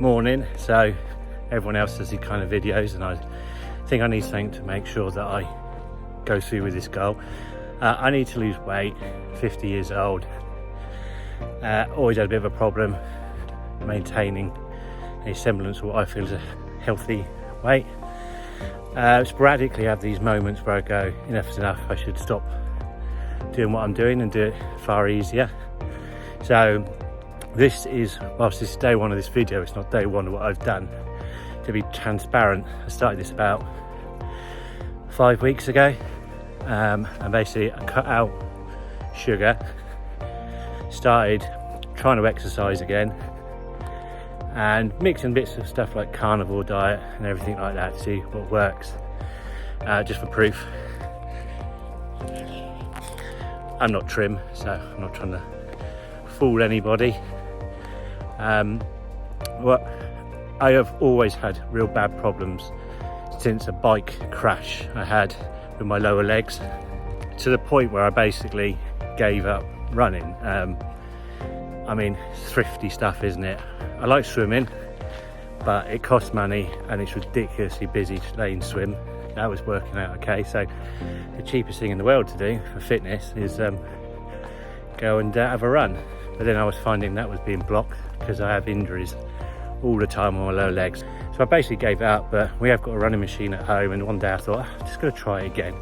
morning, so everyone else does these kind of videos, and I think I need something to make sure that I go through with this goal. I need to lose weight, 50 years old. Always had a bit of a problem maintaining a semblance of what I feel is a healthy weight. Sporadically have these moments where I go, enough is enough, I should stop doing what I'm doing and do it far easier. So this is, whilst this is day one of this video, it's not day one of what I've done. To be transparent, I started this about 5 weeks ago, and basically I cut out sugar, started trying to exercise again, and mixing bits of stuff like carnivore diet and everything like that to see what works, just for proof. I'm not trim, so I'm not trying to fool anybody. Well, I have always had real bad problems since a bike crash I had with my lower legs, to the point where I basically gave up running. I mean, thrifty stuff, isn't it? I like swimming, but it costs money and it's ridiculously busy to stay and swim. That was working out okay. So the cheapest thing in the world to do for fitness is go and have a run. But then I was finding that was being blocked because I have injuries all the time on my lower legs. So I basically gave it up, but we have got a running machine at home, and one day I thought, I'm just going to try it again.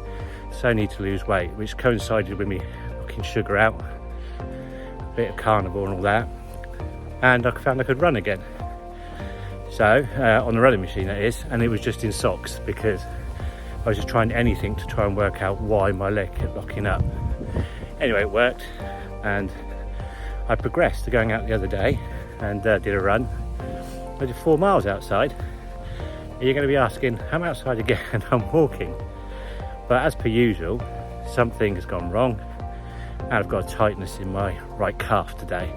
So I need to lose weight, which coincided with me knocking sugar out, a bit of carnivore and all that, and I found I could run again. So on the running machine, that is, and it was just in socks, because I was just trying anything to try and work out why my leg kept locking up. Anyway, it worked, and I progressed to going out the other day and did a run. I did 4 miles outside. You're going to be asking, I'm outside again and I'm walking. But as per usual, something has gone wrong, and I've got a tightness in my right calf today.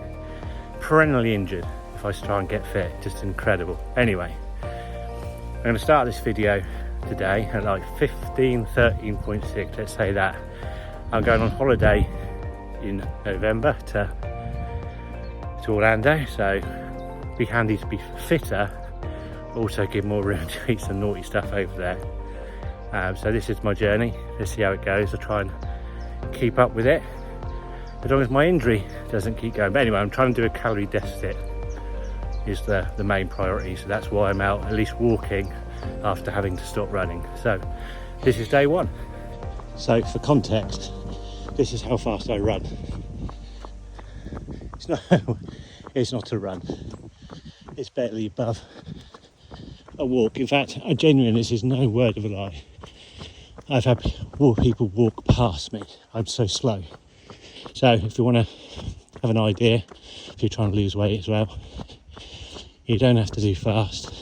Perennially injured if I try and get fit, just incredible. Anyway, I'm going to start this video today at like 13.6, let's say that. I'm going on holiday in November to Orlando, so it'd be handy to be fitter, also give more room to eat some naughty stuff over there. So this is my journey. Let's see how it goes. I'll try and keep up with it as long as my injury doesn't keep going. But anyway, I'm trying to do a calorie deficit is the main priority, so that's why I'm out at least walking after having to stop running. So this is day one. So for context, this is how fast I run. It's not a run, it's barely above a walk. In fact, I genuinely, this is no word of a lie, I've had people walk past me. I'm so slow. So if you want to have an idea, if you're trying to lose weight as well, you don't have to do fast.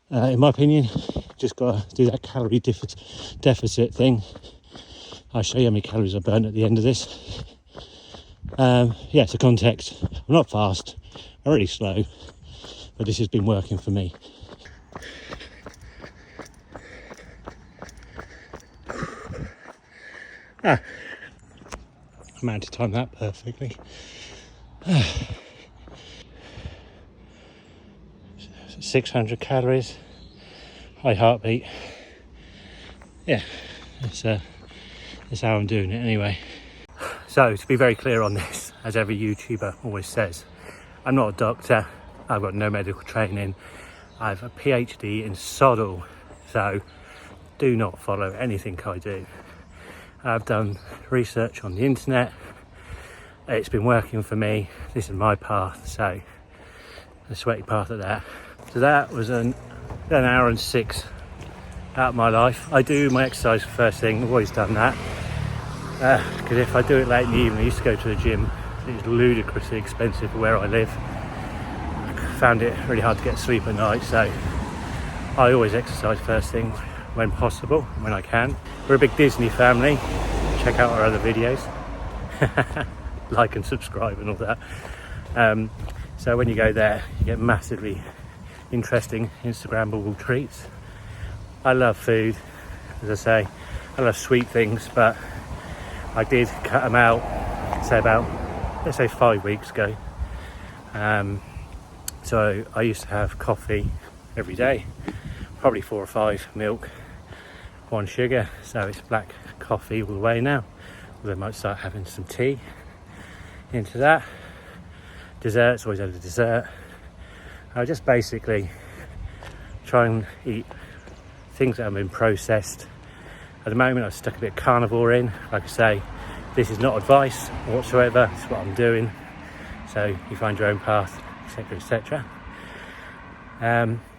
In my opinion, just got to do that calorie deficit thing. I'll show you how many calories I burn at the end of this. Yeah, to context, I'm not fast, I'm really slow, but this has been working for me. I managed to time that perfectly. 600 calories, high heartbeat. Yeah, that's how I'm doing it anyway. So to be very clear on this, as every YouTuber always says, I'm not a doctor, I've got no medical training, I have a PhD in sod all, so do not follow anything I do. I've done research on the internet, it's been working for me, this is my path, so the sweaty path at that. So that was an hour and 6 out of my life. I do my exercise first thing, I've always done that. Because if I do it late in the evening, I used to go to the gym. It's ludicrously expensive for where I live. I found it really hard to get sleep at night, so I always exercise first thing when possible, when I can. We're a big Disney family. Check out our other videos. Like and subscribe and all that. So when you go there, you get massively interesting Instagrammable treats. I love food, as I say. I love sweet things, but I did cut them out, say about, let's say 5 weeks ago. So I used to have coffee every day, probably 4 or 5, milk, 1 sugar, so it's black coffee all the way now. Although I might start having some tea into that. Desserts, always had a dessert. I just basically try and eat things that have been processed. At the moment I've stuck a bit of carnivore in. Like I say, this is not advice whatsoever, it's what I'm doing, so you find your own path, etc, etc.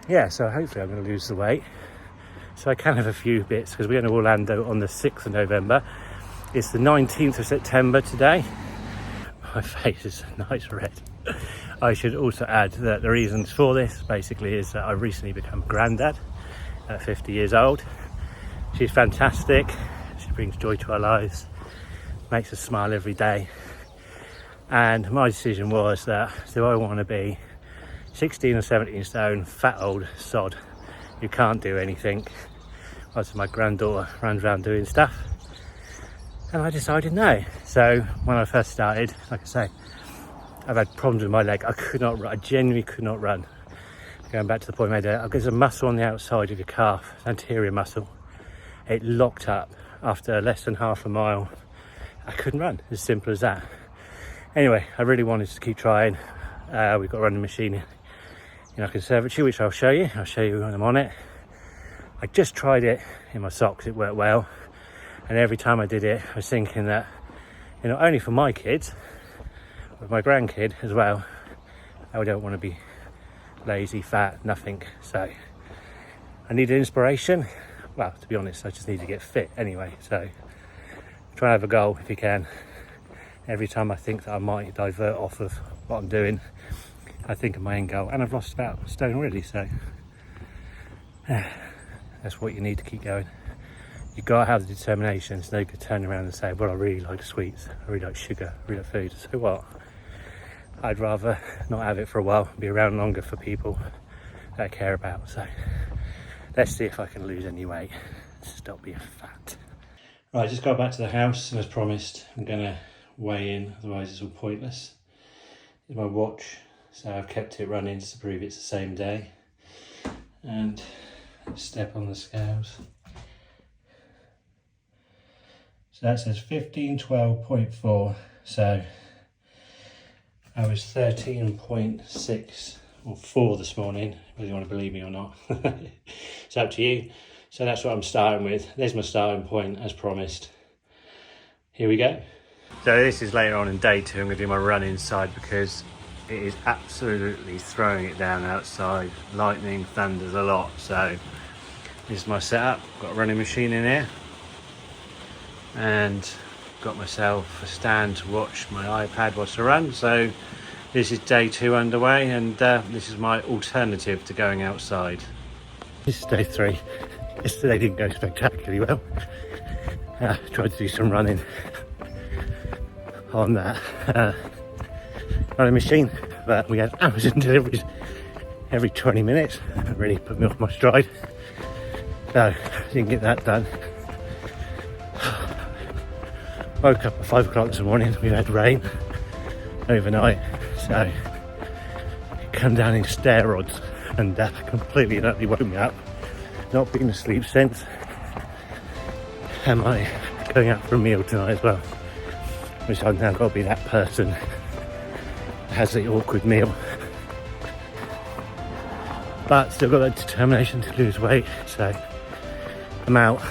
Yeah, so hopefully I'm going to lose the weight, so I can have a few bits, because we're going to Orlando on the 6th of November. It's the 19th of September today. My face is a nice red. I should also add that the reasons for this basically is that I've recently become a granddad at 50 years old. She's fantastic, she brings joy to our lives, makes us smile every day. And my decision was that, do I want to be 16 or 17 stone, fat old sod who can't do anything, whilst my granddaughter runs around doing stuff? And I decided no. So when I first started, like I say, I've had problems with my leg. I could not run, I genuinely could not run. Going back to the point I made there, there's a muscle on the outside of your calf, anterior muscle. It locked up after less than half a mile. I couldn't run, as simple as that. Anyway, I really wanted to keep trying. We've got a running machine in our conservatory, which I'll show you. I'll show you when I'm on it. I just tried it in my socks, it worked well. And every time I did it, I was thinking that, you know, only for my kids, but my grandkid as well, I don't want to be lazy, fat, nothing. So I needed inspiration. Well, to be honest, I just need to get fit anyway. So try and have a goal if you can. Every time I think that I might divert off of what I'm doing, I think of my end goal, and I've lost about a stone already, so that's what you need to keep going. You've got to have the determination. It's no good turning around and saying, well, I really like sweets, I really like sugar, I really like food. So what? I'd rather not have it for a while, be around longer for people that I care about. So let's see if I can lose any weight, stop being fat. Right, just got back to the house, and as promised, I'm gonna weigh in, otherwise it's all pointless. Here's my watch, so I've kept it running just to prove it's the same day. And step on the scales. So that says 1512.4, so I was 13.6 or 4 this morning, whether you want to believe me or not. It's up to you. So that's what I'm starting with. There's my starting point, as promised. Here we go. So this is later on in day 2. I'm going to do my run inside because it is absolutely throwing it down outside. Lightning, thunders a lot. So this is my setup. Got a running machine in here. And got myself a stand to watch my iPad whilst I run. So this is day 2 underway, and this is my alternative to going outside. This is day 3. Yesterday didn't go spectacularly well. Tried to do some running on that running machine, but we had Amazon deliveries every 20 minutes. That really put me off my stride, so didn't get that done. Woke up at 5 o'clock this morning. We had rain overnight, so it came down in stair rods and completely and utterly woke me up. Not been asleep since. Am I going out for a meal tonight as well? Which I've now got to be that person that has the awkward meal. But still got that determination to lose weight, so I'm out.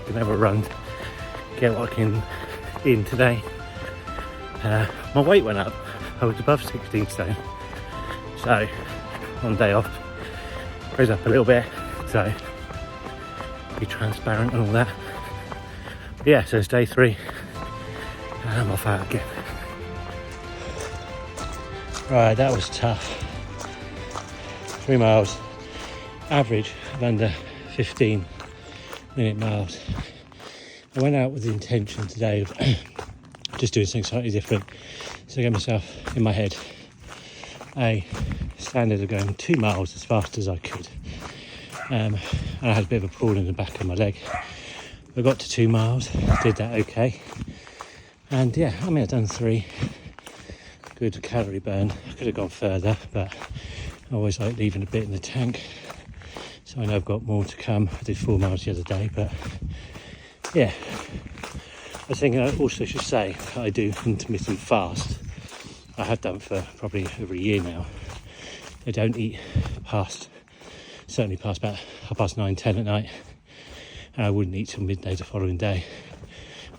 Gonna have a run, get what I can in today. My weight went up. I was above 16 stone. So on day off, goes up a little bit. So be transparent and all that. But yeah, so it's day 3. And I'm off out again. Right, that was tough. 3 miles, average of under 15-minute miles. I went out with the intention today of just doing something slightly different. So I gave myself, in my head, a standard of going 2 miles as fast as I could. And I had a bit of a pull in the back of my leg. I got to 2 miles, did that okay. And yeah, I mean, I've done 3. Good calorie burn. I could have gone further, but I always like leaving a bit in the tank, so I know I've got more to come. I did 4 miles the other day, but yeah. I think I also should say I do intermittent fast. I have done for probably over a year now. I don't eat certainly past about 9:30, 10 at night. And I wouldn't eat till midday the following day.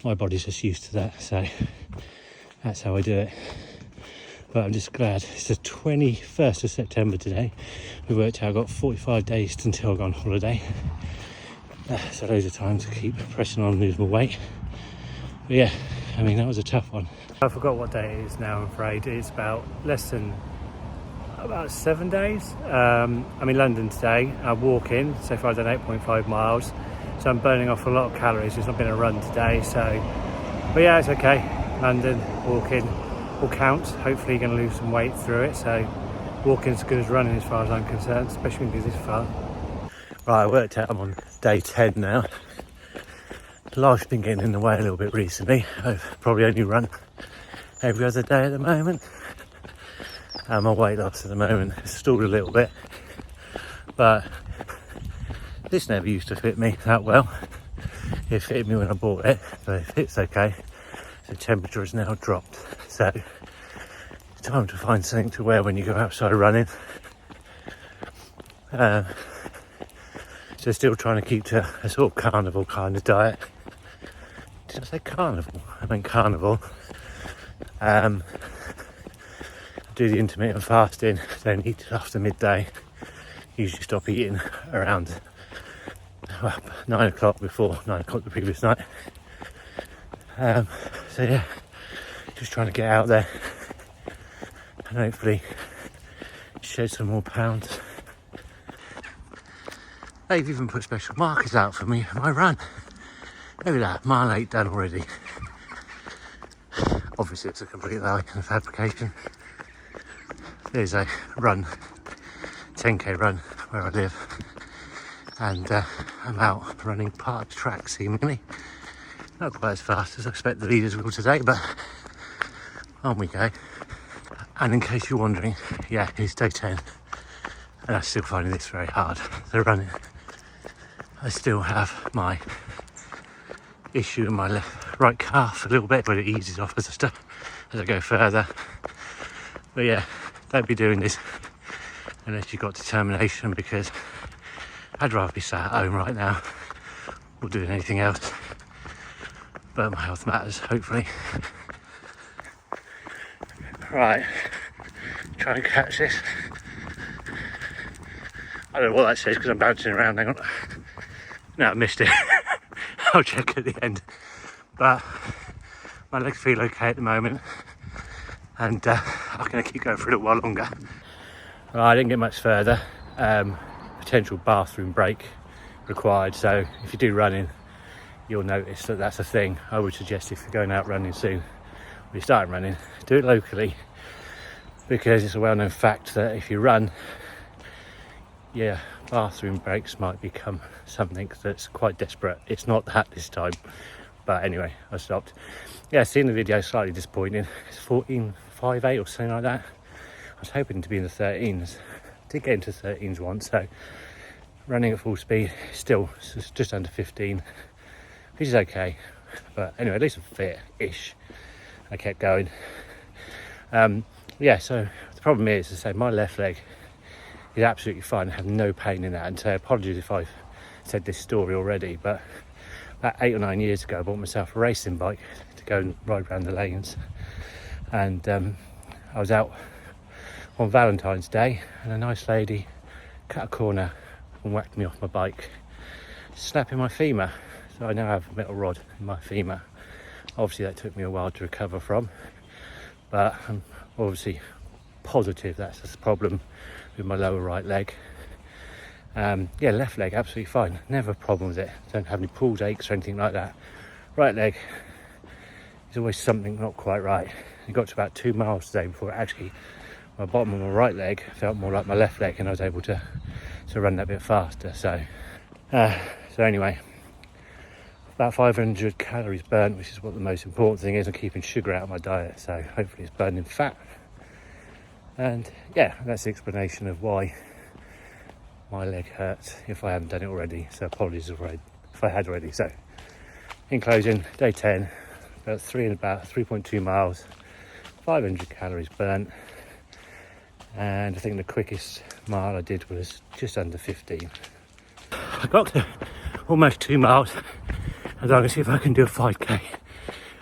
My body's just used to that, so that's how I do it. But I'm just glad it's the 21st of September today. We worked out I've got 45 days until I go on holiday. So loads of time to keep pressing on and lose my weight. But yeah, I mean, that was a tough one. I forgot what day it is now, I'm afraid. It's about 7 days. I'm in London today. I'm walking, so far I've done 8.5 miles. So I'm burning off a lot of calories. It's not been a run today, but yeah, it's okay. London, walking, will count. Hopefully you're going to lose some weight through it. So walking's as good as running as far as I'm concerned, especially when you do this far. Right, I worked out I'm on day 10 now. Life's been getting in the way a little bit recently. I've probably only run every other day at the moment. And my weight loss at the moment has stalled a little bit. But this never used to fit me that well. It fitted me when I bought it, but it fits okay. The temperature has now dropped. So it's time to find something to wear when you go outside running. So still trying to keep to a sort of carnivore kind of diet. Did I say carnival? I meant carnivore. Do the intermittent fasting, then eat it after midday. Usually stop eating around 9 o'clock before 9 o'clock the previous night. So yeah, just trying to get out there and hopefully shed some more pounds. They've even put special markers out for me for my run. Look at that, mile 8 done already. Obviously it's a complete lie and a fabrication. There's a run, 10k run where I live, and I'm out running part of the track seemingly. Not quite as fast as I expect the leaders will today, but on we go. And in case you're wondering, yeah, it's day 10 and I'm still finding this very hard. So running, I still have my issue in my right calf a little bit, but it eases off as I go further. But yeah, don't be doing this unless you've got determination, because I'd rather be sat at home right now or doing anything else. But my health matters, hopefully. Right, try and catch this. I don't know what that says because I'm bouncing around. Hang on. No, I missed it. I'll check at the end. But my legs feel okay at the moment, and I'm going to keep going for a little while longer. Well, I didn't get much further. Potential bathroom break required. So if you do running, you'll notice that that's a thing. I would suggest if you're going out running soon, when you start running, do it locally, because it's a well-known fact that if you run, yeah, bathroom breaks might become something that's quite desperate. It's not that this time, but anyway, I stopped. Yeah, seeing the video, slightly disappointing. It's 14.58 or something like that. I was hoping to be in the 13s. Did get into 13s once, so running at full speed, still just under 15, which is okay. But anyway, at least I'm fit-ish. I kept going. Yeah, so the problem is, as I say, my left leg is absolutely fine. I have no pain in that. And so apologies if I've said this story already, but about 8 or 9 years ago, I bought myself a racing bike to go and ride around the lanes. And I was out on Valentine's Day, and a nice lady cut a corner and whacked me off my bike, snapping my femur. So I now have a metal rod in my femur. Obviously that took me a while to recover from, but I'm obviously positive that's the problem with my lower right leg. Yeah, left leg absolutely fine, never a problem with it. Don't have any pulled aches or anything like that. Right leg is always something not quite right. It got to about 2 miles today before actually my bottom of my right leg felt more like my left leg, and I was able to run that bit faster. So anyway, about 500 calories burnt, which is what the most important thing is. I'm keeping sugar out of my diet, so hopefully it's burning fat. And yeah, that's the explanation of why my leg hurts if I haven't done it already. So apologies if I had already. So in closing, day 10, about 3.2 miles, 500 calories burnt. And I think the quickest mile I did was just under 15. I got to almost 2 miles. I'm going to see if I can do a 5k.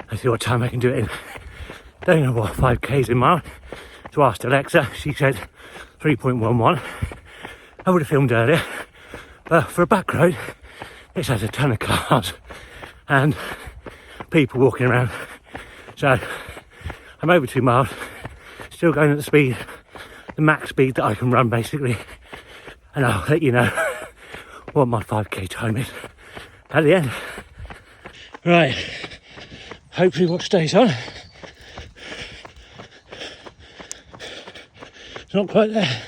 Let's see what time I can do it in. Don't know what 5k's in mile. So I asked Alexa, she said 3.11. I would have filmed earlier, but for a back road, this has a ton of cars and people walking around. So I'm over 2 miles, still going at the speed, the max speed that I can run basically. And I'll let you know what my 5k time is at the end. Right, hopefully what stays on. It's not quite there.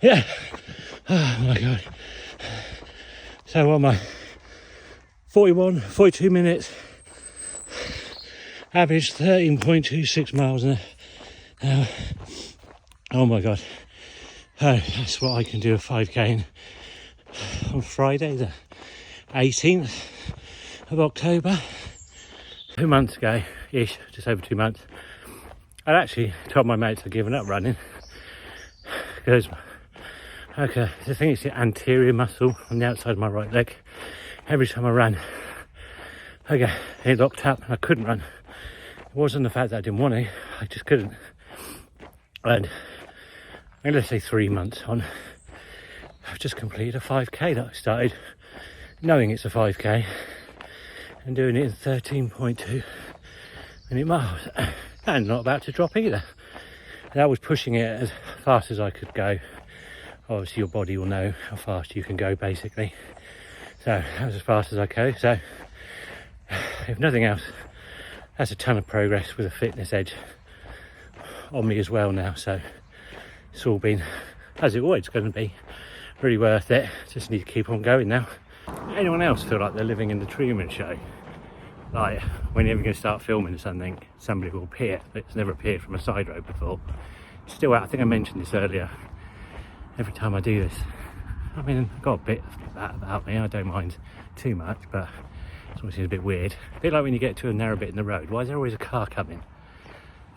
Yeah. Oh my god. So what am I? 42 minutes. Average 13.26 miles an hour. Oh my god. Oh, that's what I can do a 5k in on Friday the 18th of October. 2 months ago ish, just over 2 months, I'd actually told my mates I'd given up running because the thing is the anterior muscle on the outside of my right leg. Every time I ran, it locked up and I couldn't run. It wasn't the fact that I didn't want to, I just couldn't. And I'm going to say 3 months on, I've just completed a 5k that I started knowing it's a 5k and doing it in 13.2 minute miles and not about to drop either. That was pushing it as fast as I could go. Obviously your body will know how fast you can go basically. So that was as fast as I could. So if nothing else, that's a ton of progress with a fitness edge on me as well now. So it's all been, as it always going to be, really worth it. Just need to keep on going now. Anyone else feel like they're living in the Truman Show? Like whenever you're going to start filming something, somebody will appear that's never appeared from a side road before. Still, I think I mentioned this earlier. Every time I do this, I mean, I've got a bit of that about me. I don't mind too much, but it's always a bit weird. A bit like when you get to a narrow bit in the road. Why is there always a car coming?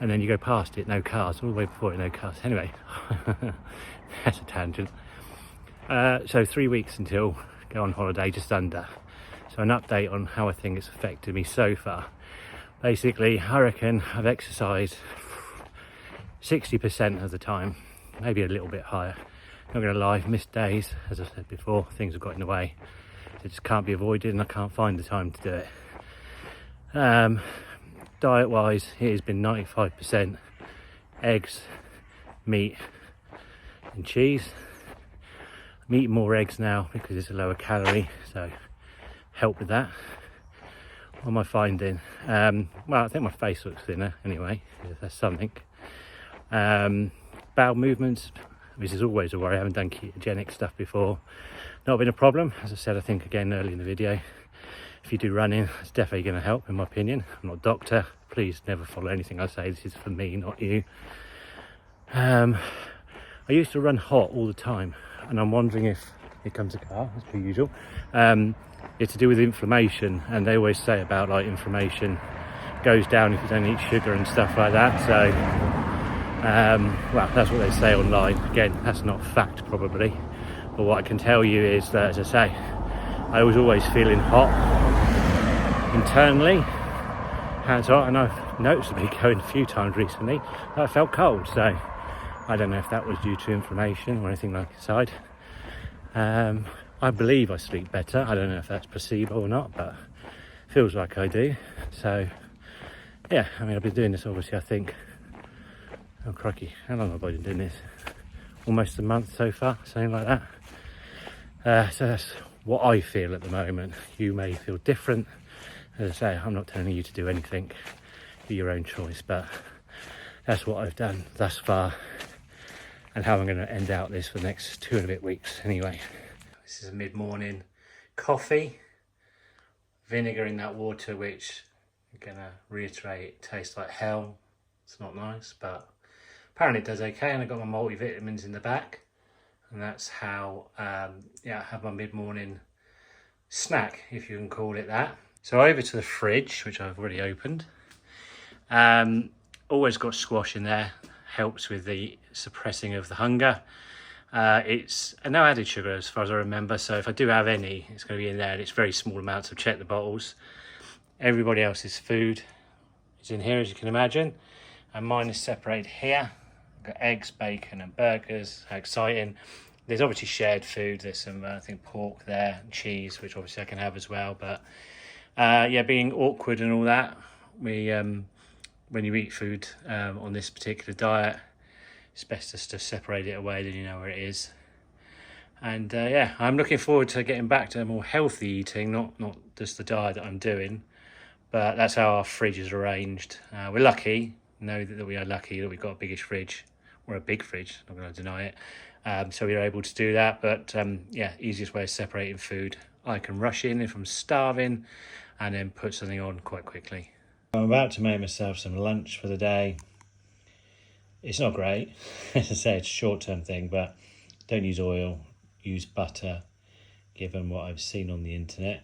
And then you go past it, no cars. All the way before it, no cars. Anyway, that's a tangent. So 3 weeks until go on holiday, just under. So an update on how I think it's affected me so far. Basically, I reckon I've exercised 60% of the time, maybe a little bit higher. Not going to lie, missed days, as I said before, things have got in the way. It just can't be avoided and I can't find the time to do it. Diet wise, it has been 95% eggs, meat and cheese. I'm eating more eggs now because it's a lower calorie, so help with that. What am I finding? Well, I think my face looks thinner anyway, if that's something. Bowel movements, this is always a worry. I haven't done ketogenic stuff before. Not been a problem. As I said, I think again earlier in the video, if you do running, it's definitely going to help in my opinion. I'm not a doctor. Please never follow anything I say. This is for me, not you. I used to run hot all the time, and I'm wondering if, here comes a car, as per usual. It's to do with inflammation, and they always say about like inflammation goes down if you don't eat sugar and stuff like that. So well, that's what they say online. Again, that's not fact probably, but what I can tell you is that, as I say, I was always feeling hot internally, hands hot, and I've noticeably going a few times recently that I felt cold. So I don't know if that was due to inflammation or anything like inside. I believe I sleep better. I don't know if that's placebo or not, but feels like I do. So yeah, I mean, I've been doing this obviously, I think, oh crikey, how long have I been doing this? Almost a month so far, something like that. So that's what I feel at the moment. You may feel different. As I say, I'm not telling you to do anything, be your own choice, but that's what I've done thus far and how I'm going to end out this for the next 2 and a bit weeks anyway. This is a mid-morning coffee, vinegar in that water, which I'm going to reiterate, tastes like hell. It's not nice, but apparently it does okay, and I got my multivitamins in the back, and that's how yeah, I have my mid-morning snack, if you can call it that. So over to the fridge, which I've already opened. Always got squash in there, helps with the suppressing of the hunger. It's no added sugar as far as I remember, so if I do have any, it's going to be in there, and it's very small amounts. I've checked the bottles. Everybody else's food is in here, as you can imagine, and mine is separated here. I've got eggs, bacon and burgers. How exciting. There's obviously shared food. There's some I think pork there, and cheese, which obviously I can have as well, but yeah, being awkward and all that, we when you eat food on this particular diet, it's best just to separate it away, then you know where it is. And yeah, I'm looking forward to getting back to more healthy eating, not just the diet that I'm doing, but that's how our fridge is arranged. We're lucky, know that we are lucky that we've got a biggish fridge, or a big fridge, not going to deny it. So we are able to do that, but yeah, easiest way of separating food. I can rush in if I'm starving and then put something on quite quickly. I'm about to make myself some lunch for the day. It's not great, as I say, it's a short-term thing, but don't use oil, use butter, given what I've seen on the internet.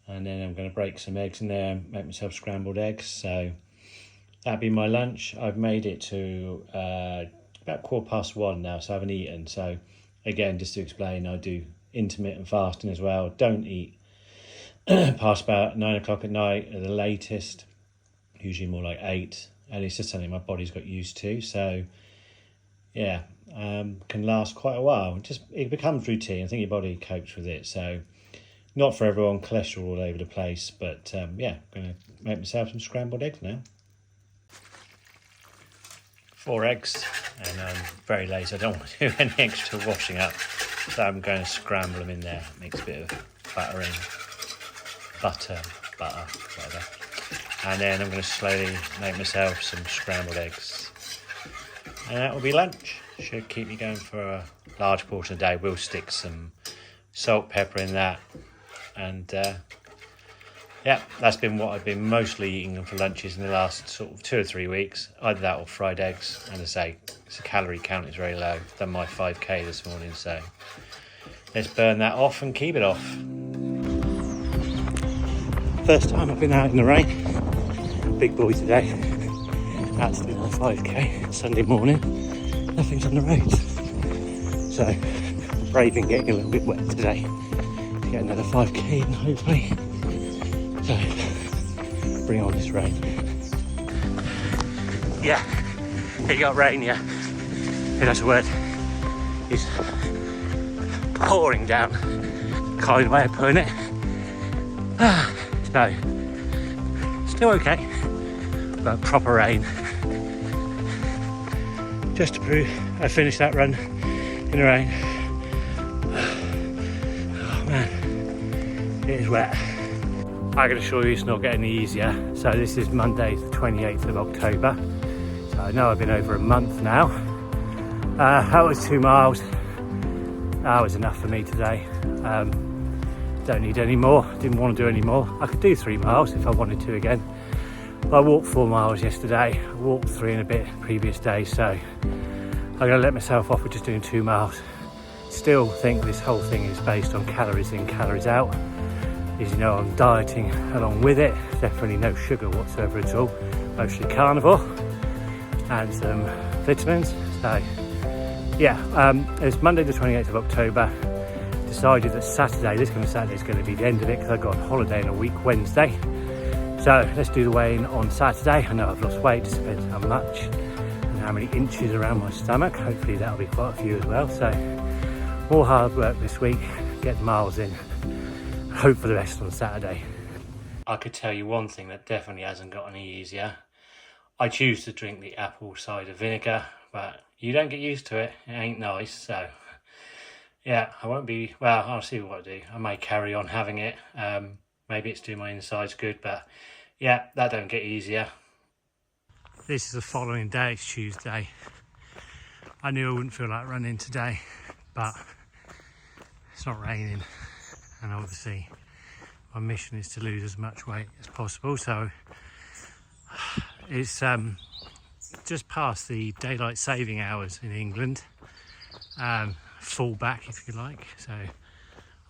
And then I'm going to break some eggs in there and make myself scrambled eggs. So that'll be my lunch. I've made it to about 1:15 now, so I haven't eaten. So again, just to explain, I do intermittent fasting as well. Don't eat past about 9 o'clock at night at the latest, usually more like 8. And it's just something my body's got used to. So yeah, can last quite a while. It becomes routine. I think your body copes with it. So not for everyone, cholesterol all over the place, but yeah, I'm going to make myself some scrambled eggs now. 4 eggs, and I'm very lazy. I don't want to do any extra washing up, so I'm going to scramble them in there. Makes a bit of butter, whatever. And then I'm going to slowly make myself some scrambled eggs. And that will be lunch. Should keep me going for a large portion of the day. We'll stick some salt, pepper in that. And yeah, that's been what I've been mostly eating for lunches in the last sort of 2 or 3 weeks. Either that or fried eggs. And as I say, the calorie count is very low. I've done my 5k this morning, so let's burn that off and keep it off. First time I've been out in the rain. Big boy today. Out to do my 5k Sunday morning. Nothing's on the roads. So I'm braving getting a little bit wet today to get another 5k in, hopefully. So bring on this rain. Yeah, it got rain, yeah. That's a word. It's pouring down. Kind way of putting it. So still okay, but proper rain. Just to prove I finished that run in the rain. Oh man, it is wet. I can assure you it's not getting any easier. So this is Monday the 28th of October. So I know I've been over a month now. That was 2 miles. That was enough for me today. Don't need any more, didn't want to do any more. I could do 3 miles if I wanted to again. But I walked 4 miles yesterday, I walked 3 and a bit previous day, so I'm going to let myself off with just doing 2 miles. Still think this whole thing is based on calories in, calories out. As you know, I'm dieting along with it, definitely no sugar whatsoever at all, mostly carnivore and some vitamins. So yeah, it's Monday the 28th of October. Decided that Saturday, this coming Saturday, is going to be the end of it because I got on holiday in a week Wednesday. So let's do the weigh-in on Saturday. I know I've lost weight, just depends how much and how many inches around my stomach. Hopefully that'll be quite a few as well. So more hard work this week, get the miles in, hope for the rest on Saturday. I could tell you one thing that definitely hasn't got any easier. I choose to drink the apple cider vinegar, but you don't get used to it. It ain't nice, so yeah, I won't be, well, I'll see what I do. I may carry on having it. Maybe it's doing my insides good, but yeah, that don't get easier. This is the following day, it's Tuesday. I knew I wouldn't feel like running today, but it's not raining. And obviously my mission is to lose as much weight as possible. So it's just past the daylight saving hours in England, fall back if you like. So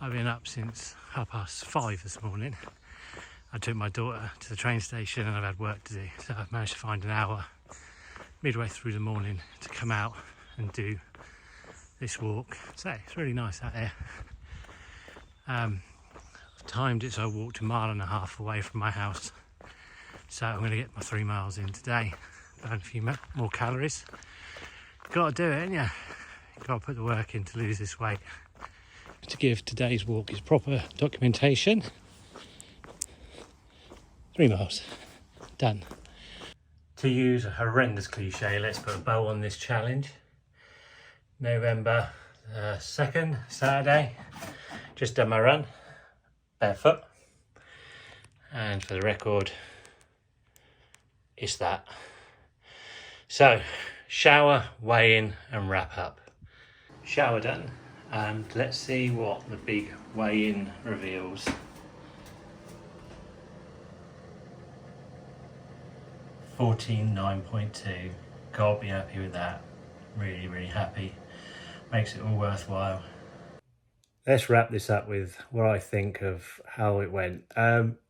I've been up since 5:30 this morning. I took my daughter to the train station and I've had work to do, so I've managed to find an hour midway through the morning to come out and do this walk. So it's really nice out here. I've timed it so I walked 1.5 miles away from my house, so I'm going to get my 3 miles in today, burn a few more calories. Gotta do it, ain't ya? Gotta put the work in to lose this weight. To give today's walk its proper documentation, 3 miles, done. To use a horrendous cliche, let's put a bow on this challenge. November 2nd, Saturday, just done my run, barefoot. And for the record, it's that. So, shower, weigh in and wrap up. Shower done, and let's see what the big weigh in reveals. 14.9.2, can't be happy with that. Really, really happy. Makes it all worthwhile. Let's wrap this up with what I think of how it went.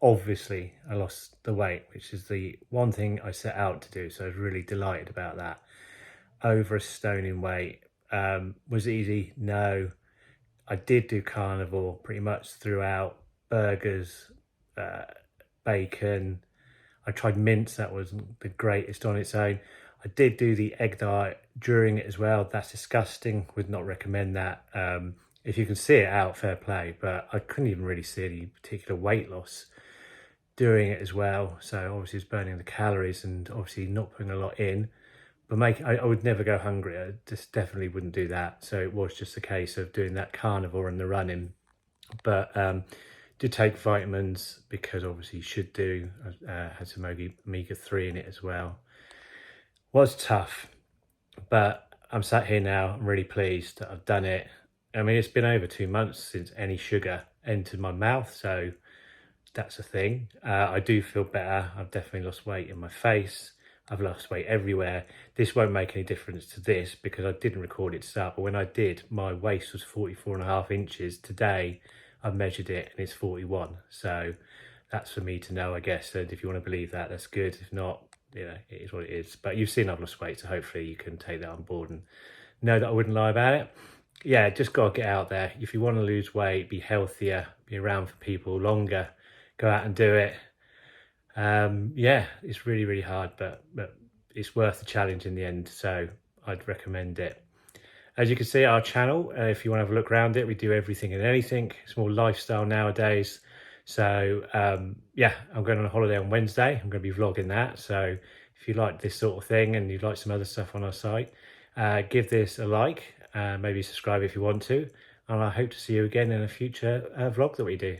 Obviously, I lost the weight, which is the one thing I set out to do, so I was really delighted about that. Over 1 stone in weight. Was it easy? No. I did do carnivore pretty much throughout. Burgers, bacon. I tried mince, that wasn't the greatest on its own. I did do the egg diet during it as well. That's disgusting, would not recommend that. If you can see it out, fair play, but I couldn't even really see any particular weight loss doing it as well. So obviously it's burning the calories and obviously not putting a lot in. But I would never go hungry. I just definitely wouldn't do that. So it was just a case of doing that carnivore and the running. But did take vitamins because obviously you should do. Had some omega-3 in it as well. Was tough, but I'm sat here now. I'm really pleased that I've done it. I mean, it's been over 2 months since any sugar entered my mouth, so that's a thing. I do feel better. I've definitely lost weight in my face. I've lost weight everywhere. This won't make any difference to this because I didn't record it to start, but when I did, my waist was 44.5 inches. Today, I've measured it and it's 41. So that's for me to know, I guess. And if you want to believe that, that's good. If not, you know, it is what it is. But you've seen I've lost weight, so hopefully you can take that on board and know that I wouldn't lie about it. Yeah, just got to get out there. If you want to lose weight, be healthier, be around for people longer, go out and do it. Yeah, it's really, really hard, but it's worth the challenge in the end. So I'd recommend it. As you can see, our channel, if you want to have a look around it, we do everything and anything. It's more lifestyle nowadays. So yeah, I'm going on a holiday on Wednesday. I'm going to be vlogging that. So if you like this sort of thing and you'd like some other stuff on our site, give this a like, maybe subscribe if you want to. And I hope to see you again in a future vlog that we do.